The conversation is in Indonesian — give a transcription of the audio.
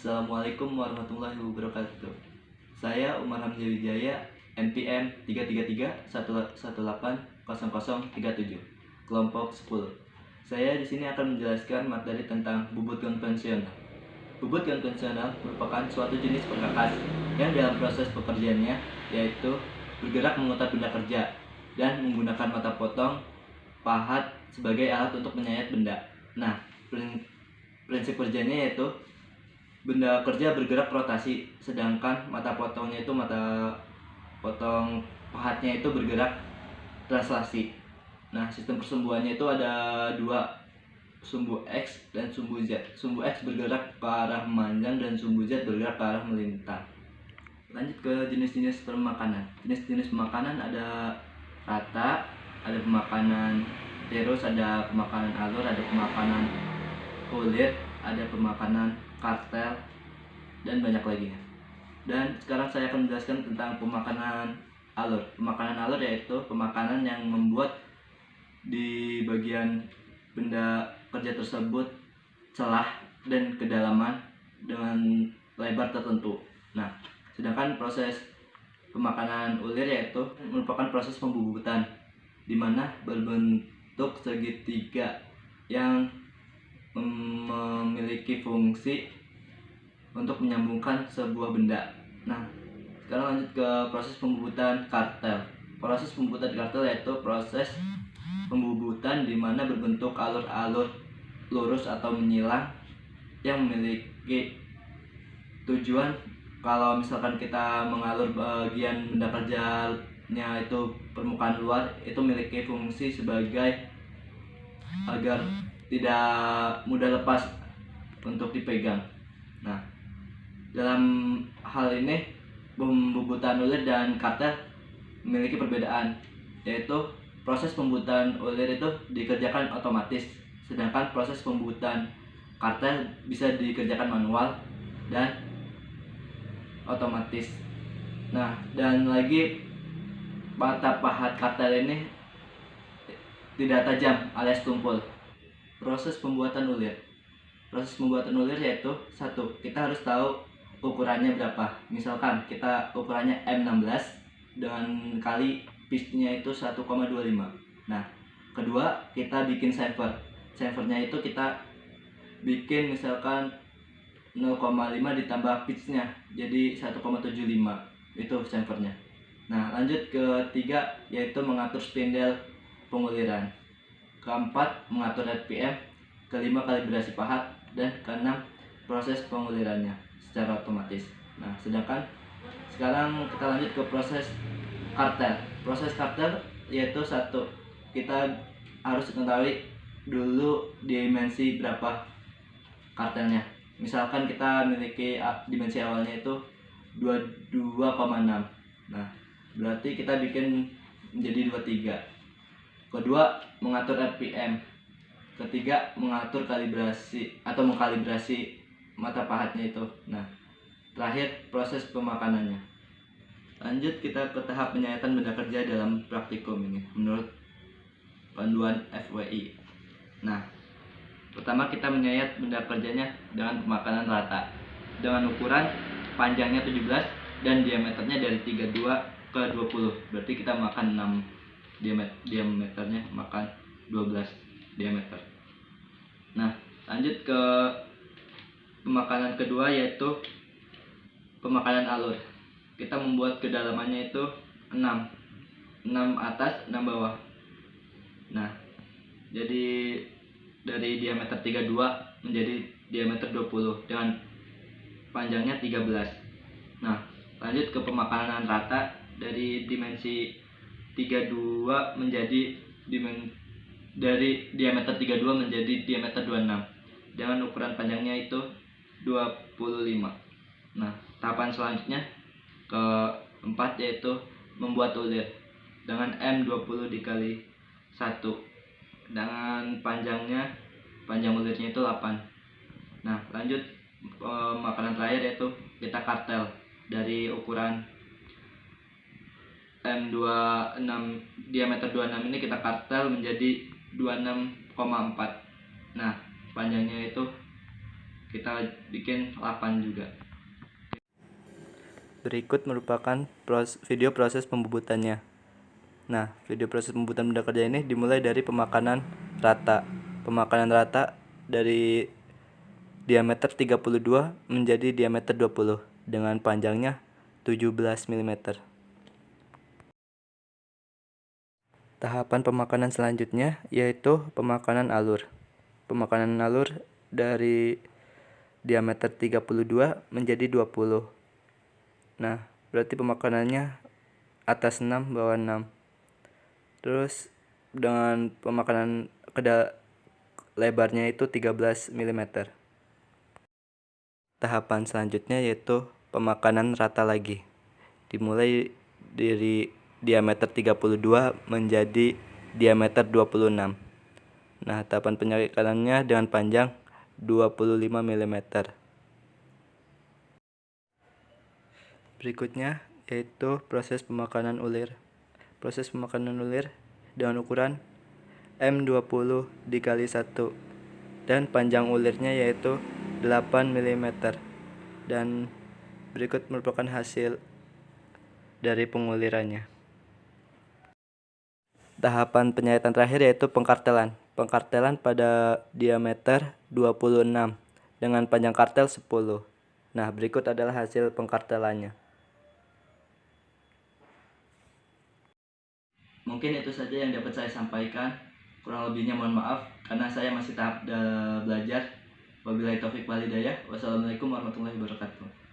Assalamualaikum warahmatullahi wabarakatuh. Saya Umar Hamzah Wijaya, NPM 33311800037, kelompok 10. Saya di sini akan menjelaskan materi tentang bubut konvensional. Bubut konvensional merupakan suatu jenis perkakas yang dalam proses pekerjaannya yaitu bergerak memutar benda kerja dan menggunakan mata potong pahat sebagai alat untuk menyayat benda. Nah, prinsip kerjanya yaitu benda kerja bergerak rotasi, sedangkan mata potongnya itu mata potong pahatnya itu bergerak translasi. Nah, sistem persumbuannya itu ada dua, sumbu X dan sumbu Z. Sumbu X bergerak ke arah memanjang dan sumbu Z bergerak ke arah melintang. Lanjut ke jenis-jenis pemakanan. Jenis-jenis pemakanan ada rata, ada pemakanan terus, ada pemakanan alur, ada pemakanan ulir, ada pemakanan kartel, dan banyak lagi. Dan sekarang saya akan menjelaskan tentang pemakanan alur. Pemakanan alur yaitu pemakanan yang membuat di bagian benda kerja tersebut celah dan kedalaman dengan lebar tertentu. Nah, sedangkan proses pemakanan ulir yaitu merupakan proses pembubutan di mana berbentuk segitiga yang memiliki fungsi untuk menyambungkan sebuah benda. Nah, sekarang lanjut ke proses pembubutan kartel. Proses pembubutan kartel yaitu proses pembubutan di mana berbentuk alur-alur lurus atau menyilang yang memiliki tujuan. Kalau misalkan kita mengalur bagian benda kerjanya itu permukaan luar, itu memiliki fungsi sebagai agar tidak mudah lepas untuk dipegang. Nah, dalam hal ini pembubutan ulir dan kartel memiliki perbedaan, yaitu proses pembubutan ulir itu dikerjakan otomatis, sedangkan proses pembubutan kartel bisa dikerjakan manual dan otomatis. Nah, dan lagi mata pahat kartel ini tidak tajam alias tumpul. Proses pembuatan ulir. Proses pembuatan ulir yaitu satu, kita harus tahu ukurannya berapa. Misalkan kita ukurannya M16 dengan kali pitch-nya itu 1,25. Nah, kedua, kita bikin chamfer. Chamfernya itu kita bikin misalkan 0,5 ditambah pitch-nya jadi 1,75. Itu chamfernya. Nah, lanjut ke tiga yaitu mengatur spindel penguliran. Keempat, mengatur RPM. Kelima, kalibrasi pahat. Dan keenam, proses pengulirannya secara otomatis. Nah, sedangkan sekarang kita lanjut ke proses kartel. Proses kartel yaitu satu, kita harus mengetahui dulu dimensi berapa kartelnya. Misalkan kita memiliki dimensi awalnya itu 22,6. Nah, berarti kita bikin menjadi 23. Kedua, mengatur RPM. Ketiga, mengatur kalibrasi atau mengkalibrasi mata pahatnya itu. Nah, terakhir proses pemakanannya. Lanjut kita ke tahap penyayatan benda kerja dalam praktikum ini menurut panduan FWI. Nah, pertama kita menyayat benda kerjanya dengan pemakanan rata dengan ukuran panjangnya 17 dan diameternya dari 32 ke 20. Berarti kita makan 6 diameternya, makan 12 diameter. Nah, lanjut ke pemakanan kedua yaitu pemakanan alur. Kita membuat kedalamannya itu 6 atas, 6 bawah. Nah, jadi dari diameter 32 menjadi diameter 20 dengan panjangnya 13. Nah, lanjut ke pemakanan rata dari dimensi 32 menjadi dari diameter 32 menjadi diameter 26 dengan ukuran panjangnya itu 25. Nah, tahapan selanjutnya keempat yaitu membuat ulir dengan M20 dikali 1 dengan panjang ulirnya itu 8. Nah, lanjut makanan terakhir yaitu kita kartel dari ukuran M26 diameter 26 ini kita kartel menjadi 26,4. Nah, panjangnya itu kita bikin 8 juga. Berikut merupakan video proses pembubutannya. Nah, video proses pembubutan benda kerja ini dimulai dari pemakanan rata. Pemakanan rata dari diameter 32 menjadi diameter 20 dengan panjangnya 17 mm. Tahapan pemakanan selanjutnya yaitu pemakanan alur. Pemakanan alur dari diameter 32 menjadi 20. Nah, berarti pemakanannya atas 6 bawah 6. Terus dengan pemakanan lebarnya itu 13 mm. Tahapan selanjutnya yaitu pemakanan rata lagi. Dimulai dari diameter 32 menjadi diameter 26. Nah, tahapan penyaringannya dengan panjang 25 mm. Berikutnya yaitu proses pemakanan ulir. Proses pemakanan ulir dengan ukuran M20 dikali 1 dan panjang ulirnya yaitu 8 mm. Dan berikut merupakan hasil dari pengulirannya. Tahapan penyayatan terakhir yaitu pengkartelan. Pengkartelan pada diameter 26 dengan panjang kartel 10. Nah, berikut adalah hasil pengkartelannya. Mungkin itu saja yang dapat saya sampaikan. Kurang lebihnya mohon maaf karena saya masih tahap belajar. Wabillahi taufik wal hidayah. Wassalamualaikum warahmatullahi wabarakatuh.